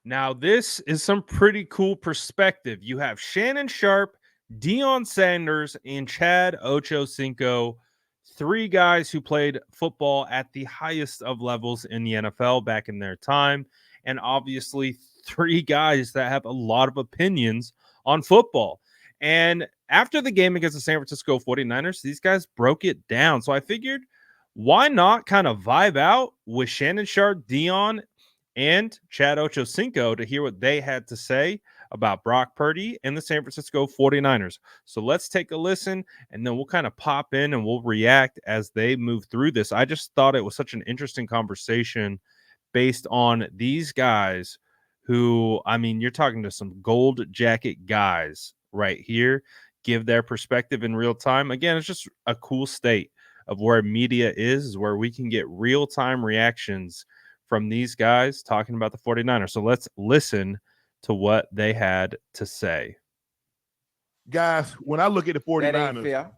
Now, this is some pretty cool perspective. You have Shannon Sharpe, Deion Sanders, and Chad Ochocinco, three guys who played football at the highest of levels in the NFL back in their time. And obviously, three guys that have a lot of opinions on football. And after the game against the San Francisco 49ers, these guys broke it down. So I figured, why not kind of vibe out with Shannon Sharpe, Deion, and Chad Ochocinco to hear what they had to say about Brock Purdy and the San Francisco 49ers. So let's take a listen, and then we'll kind of pop in and we'll react as they move through this. I just thought it was such an interesting conversation based on these guys who, I mean, you're talking to some gold jacket guys right here, give their perspective in real time. Again, it's just a cool state of where media is where we can get real-time reactions from these guys talking about the 49ers. So let's listen to what they had to say. Guys, when I look at the 49ers, that ain't fair.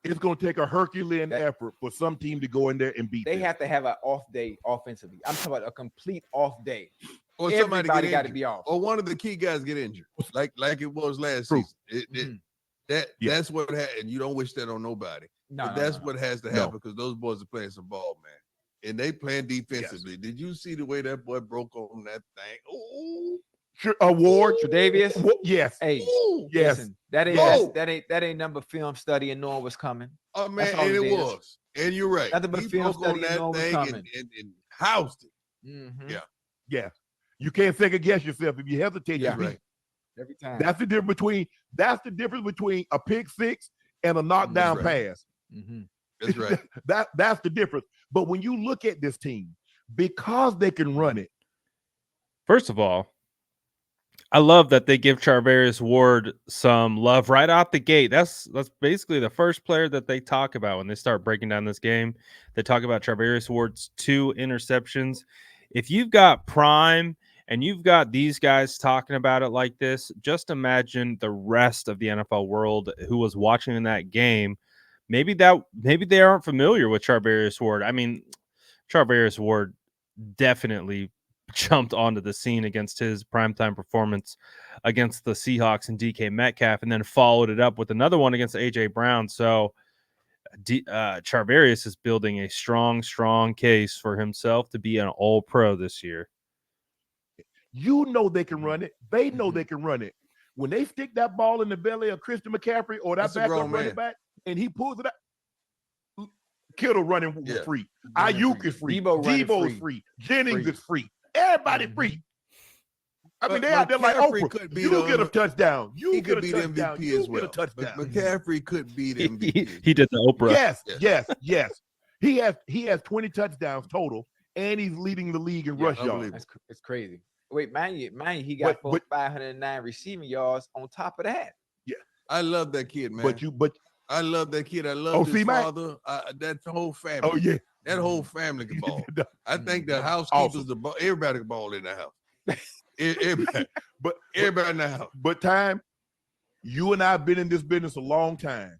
It's going to take a Herculean effort for some team to go in there and beat They them. have to have an off day offensively. I'm talking about a complete off day. Or Everybody got to be off. Or one of the key guys get injured, like it was last True. season. That's what happened. You don't wish that on nobody. No, That's what has to happen because those boys are playing some ball, man. And they playing defensively. Yes. Did you see the way that boy broke on that thing? Oh, Sure, Award, Tre'Davious. Yes. Hey, Yes. listen, that ain't number film study and knowing what's coming. oh man, That's all and it it is. was. And you're right. Nothing but He film broke on study and knowing that what's thing coming. and housed it. Mhm. Yeah. Yeah. You can't second guess yourself. If you hesitate, Yeah. you beat. Right. Every time. That's the difference between a pick six and a knockdown right. pass. Mhm. That's right. That's the difference. But when you look at this team, because they can run it, First of all, I love that they give Charvarius Ward some love right out the gate. That's basically the first player that they talk about when they start breaking down this game. They talk about Charvarius Ward's 2 interceptions. If you've got Prime and you've got these guys talking about it like this, just imagine the rest of the NFL world who was watching in that game. Maybe they aren't familiar with Charvarius Ward. I mean, Charvarius Ward definitely jumped onto the scene against his primetime performance against the Seahawks and DK Metcalf, and then followed it up with another one against AJ Brown. So Charvarius is building a strong case for himself to be an all-pro this year. you know they can run it. They know they can run it. When they stick that ball in the belly of Christian McCaffrey or that That's a backup grown running man. back, and he pulls it out, Kittle running free. Running Ayuk free. is free. Debo running Debo's free. free. Jennings Free. is free. Everybody Mhm. free. I mean, But they out there like McCaffrey Oprah. could beat You get a him. touchdown. You He get a could beat touchdown. MVP You as get well. a touchdown. McCaffrey could beat MVP. He did the Oprah. Yes. He has 20 touchdowns total, and he's leading the league in rush yards. It's crazy. Wait, man, he got But- 509 receiving yards on top of that. I love that kid, man. But I love that kid. I love his see, Mike? father. That whole family. oh yeah, That whole family can ball. I think the housekeepers, Awesome. everybody can ball in the house. Everybody, everybody in the house. But time, you and I have been in this business a long time.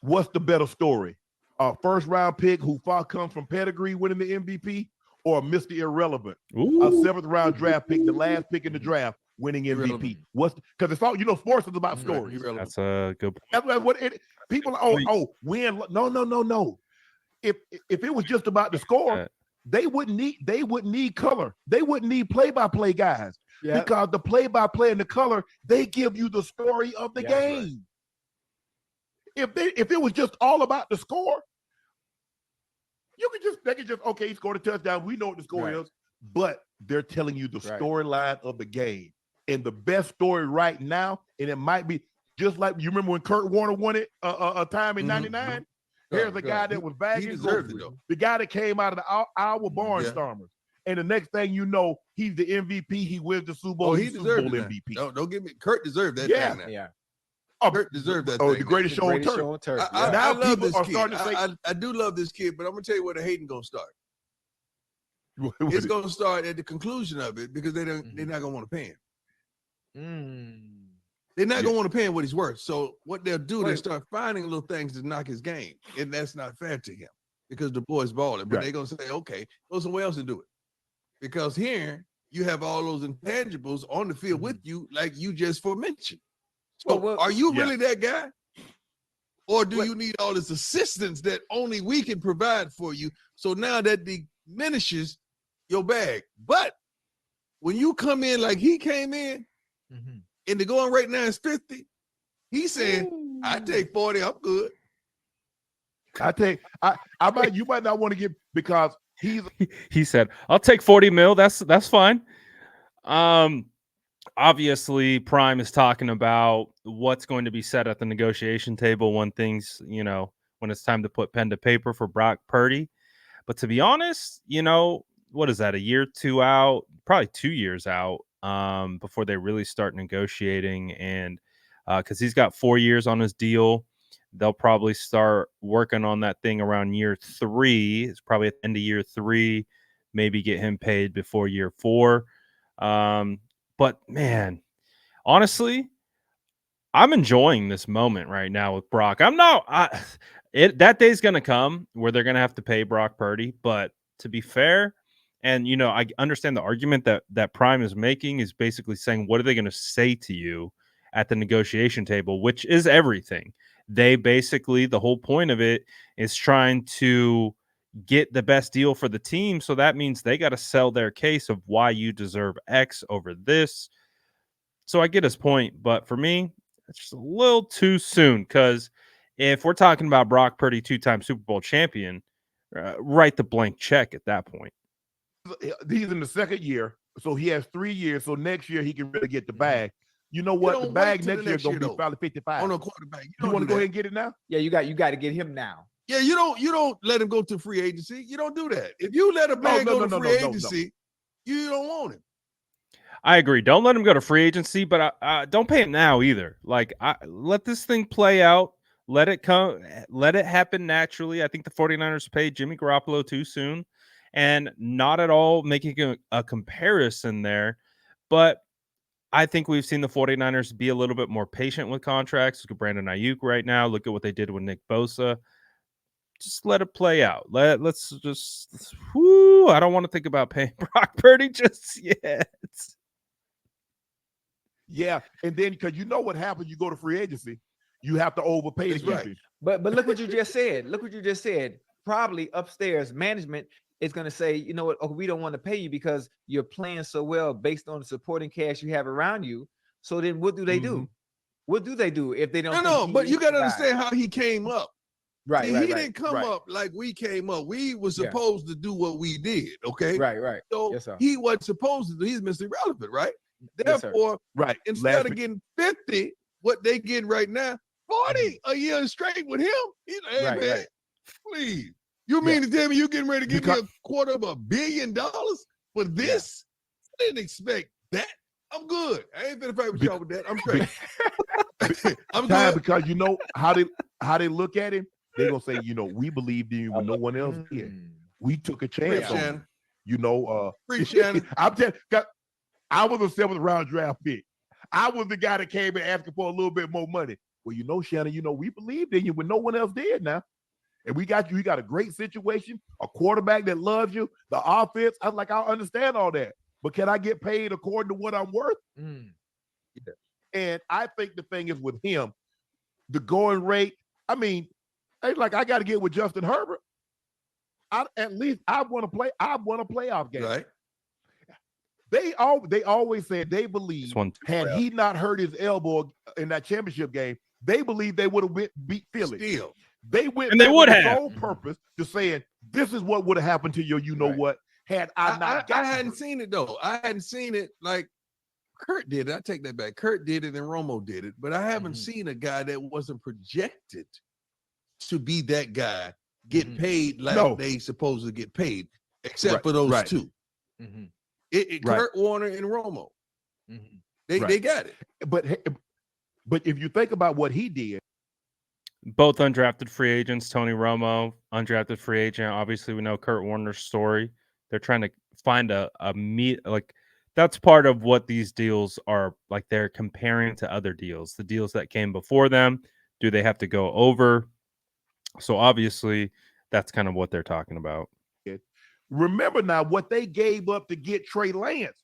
What's the better story? A first round pick who far comes from pedigree winning the MVP, or Mr. Irrelevant, a Ooh. 7th round draft pick, the last pick in the draft, winning MVP? Irrelevant. What's because it's all sports is about stories. Irrelevant. That's a good point. That's what people. Win. No. If it was just about the score, they wouldn't need color. They wouldn't need play-by-play guys because the play-by-play and the color, they give you the story of the game. Right. If it was just all about the score, they could just he scored a touchdown. We know what the score is, but they're telling you the storyline of the game. And the best story right now, and it might be just like you remember when Kurt Warner won it a time in '99. Here's a guy that was bagging the guy that came out of the Iowa Barnstormers. And the next thing you know, he's the MVP. He wins the Super Bowl. He Super deserved Bowl it. MVP. Don't get me. Kurt deserved that. Yeah. Thing now. Yeah. Kurt deserved that. Oh, thing the greatest show on turf. I Now love people this are kid. starting to say, I do love this kid, but I'm gonna tell you where the hating gonna start. It's gonna start at the conclusion of it because they're not gonna want to pay him. They're not gonna want to pay him what he's worth. So what they'll do, they start finding little things to knock his game, and that's not fair to him because the boy's balling. But they're gonna say, okay, go somewhere else and do it, because here you have all those intangibles on the field with you, like you just mentioned. So, Well, are you really that guy? Or do you need all this assistance that only we can provide for you? So now that diminishes your bag. But when you come in like he came in, and the going right now is 50, he's saying, I take 40, I'm good. You might not want to get, because he said, I'll take 40 mil. That's fine. Obviously Prime is talking about what's going to be said at the negotiation table when things, when it's time to put pen to paper for Brock Purdy. But to be honest, what is that, a year, 2 out, probably 2 years out, before they really start negotiating. And because he's got 4 years on his deal, they'll probably start working on that thing around year 3. It's probably at the end of year 3, maybe get him paid before year 4. But man, honestly, I'm enjoying this moment right now with Brock. That day's going to come where they're going to have to pay Brock Purdy. But to be fair, and I understand the argument that Prime is making is basically saying, what are they going to say to you at the negotiation table, which is everything. They basically, the whole point of it is trying to get the best deal for the team. So that means they got to sell their case of why you deserve X over this. So I get his point, but for me, it's just a little too soon, because if we're talking about Brock Purdy, 2-time Super Bowl champion, write the blank check at that point. He's in the second year, so he has 3 years. So next year he can really get the bag. You know what? The bag next year is going to be probably 55. On a quarterback. You want to go ahead and get it now? Yeah, you got to get him now. Yeah, you don't let him go to free agency. You don't do that. If you let a man go to free agency, you don't want him. I agree. Don't let him go to free agency, but don't pay him now either. Like, let this thing play out. Let it come. Let it happen naturally. I think the 49ers paid Jimmy Garoppolo too soon, and not at all making a comparison there. But I think we've seen the 49ers be a little bit more patient with contracts. Look at Brandon Ayuk right now. Look at what they did with Nick Bosa. Just let it play out. Let's just. I don't want to think about paying Brock Purdy just yet. Yeah, and then because you know what happens, you go to free agency, you have to overpay to keep him. But look what you just said. Look what you just said. Probably upstairs, management is going to say, you know what? Oh, we don't want to pay you because you're playing so well based on the supporting cast you have around you. So then, what do they do? What do they do if they don't? No, but you got to understand how he came up. Right. See, he didn't come up like we came up. We were supposed to do what we did. Okay. Right. So he wasn't supposed to do. He's Mr. Irrelevant, right? Therefore, instead of getting 50, what they getting right now, 40 a year straight with him. He's like, hey, man, please. You mean to tell me you getting ready to give me $250 million for this? I didn't expect that. I'm good. I ain't gonna fight with y'all with that. I'm straight. I'm good. Because you know how they look at him. They're gonna say, we believed in you when no one else did. We took a chance on you. I'm telling you, I was a 7th round draft pick. I was the guy that came and asking for a little bit more money. Well, Shannon, we believed in you when no one else did now. And we got you. You got a great situation, a quarterback that loves you, the offense. I was like, I understand all that. But can I get paid according to what I'm worth? Yeah. And I think the thing is with him, the going rate, I mean, it's like I got to get with Justin Herbert. At least I won a playoff game. Right. They always said they believe had he not hurt his elbow in that championship game, they believe they would have beat Philly. Still. They went and they would have sole purpose to saying this is what would have happened to you. What had I not? I hadn't seen it though. I hadn't seen it like Kurt did it. I take that back. Kurt did it and Romo did it, but I haven't seen a guy that wasn't projected to be that guy get paid like they supposed to get paid, except for those two. Kurt Warner and Romo. They got it. But if you think about what he did, both undrafted free agents, Tony Romo, undrafted free agent. Obviously, we know Kurt Warner's story. They're trying to find a meet, like that's part of what these deals are like. They're comparing to other deals, the deals that came before them. Do they have to go over? So obviously, that's kind of what they're talking about. Remember now what they gave up to get Trey Lance.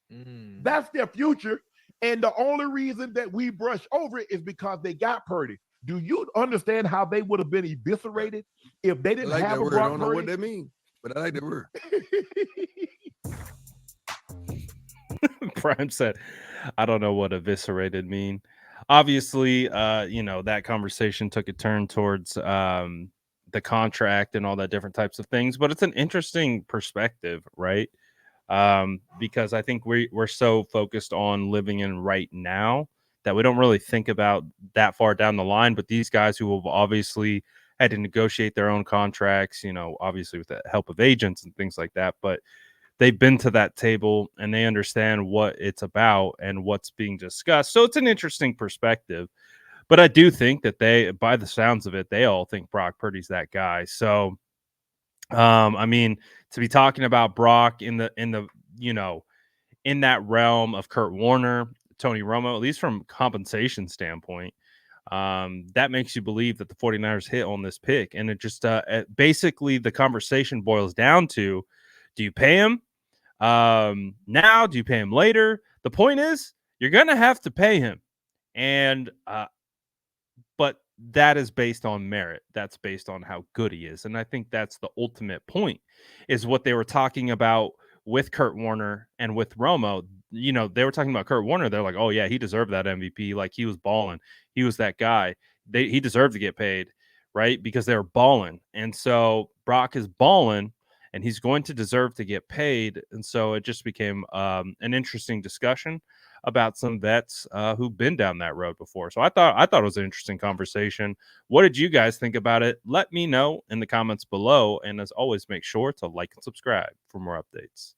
That's their future. And the only reason that we brush over it is because they got Purdy. Do you understand how they would have been eviscerated if they didn't have a Brock Purdy? I don't know what that means, but I like that word. Prime said, I don't know what eviscerated mean. Obviously, that conversation took a turn towards the contract and all that different types of things, but it's an interesting perspective, right? Because I think we're so focused on living in right now that we don't really think about that far down the line. But these guys who have obviously had to negotiate their own contracts, obviously with the help of agents and things like that, but they've been to that table and they understand what it's about and what's being discussed. So it's an interesting perspective. But I do think that they, by the sounds of it, they all think Brock Purdy's that guy. So to be talking about Brock in that realm of Kurt Warner, Tony Romo, at least from compensation standpoint, that makes you believe that the 49ers hit on this pick. And it just basically the conversation boils down to, do you pay him now? Do you pay him later? The point is, you're going to have to pay him. And but that is based on merit. That's based on how good he is. And I think that's the ultimate point, is what they were talking about with Kurt Warner and with Romo. They were talking about Kurt Warner. They're like, oh, yeah, he deserved that MVP. Like, he was balling. He was that guy. He deserved to get paid, right? Because they were balling. And so Brock is balling, and he's going to deserve to get paid. And so it just became an interesting discussion about some vets who've been down that road before. So I thought it was an interesting conversation. What did you guys think about it? Let me know in the comments below. And as always, make sure to like and subscribe for more updates.